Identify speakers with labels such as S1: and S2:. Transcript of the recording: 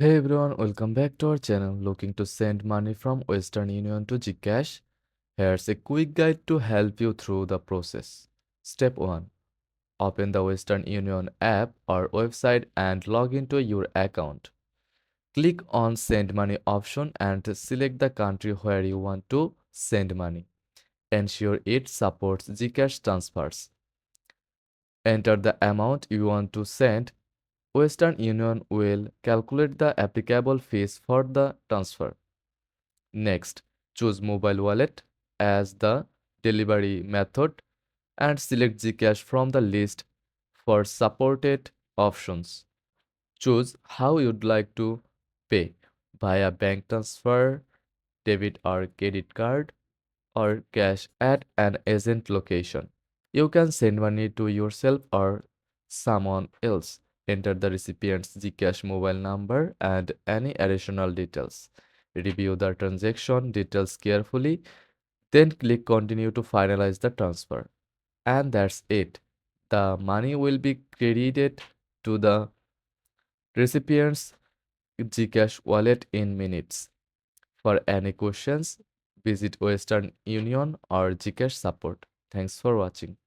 S1: Hey everyone, welcome back to our channel. Looking to send money from Western Union to GCash? Here's a quick guide to help you through the process. Step 1. Open the Western Union app or website and log into your account. Click on Send Money option and select the country where you want to send money. Ensure it supports GCash transfers. Enter the amount you want to send. Western Union will calculate the applicable fees for the transfer. Next, choose mobile wallet as the delivery method and select GCash from the list for supported options. Choose how you'd like to pay via bank transfer, debit or credit card, or cash at an agent location. You can send money to yourself or someone else. Enter the recipient's GCash mobile number and any additional details. Review the transaction details carefully, then click Continue to finalize the transfer. And that's it. The money will be credited to the recipient's GCash wallet in minutes. For any questions, visit Western Union or GCash support. Thanks for watching.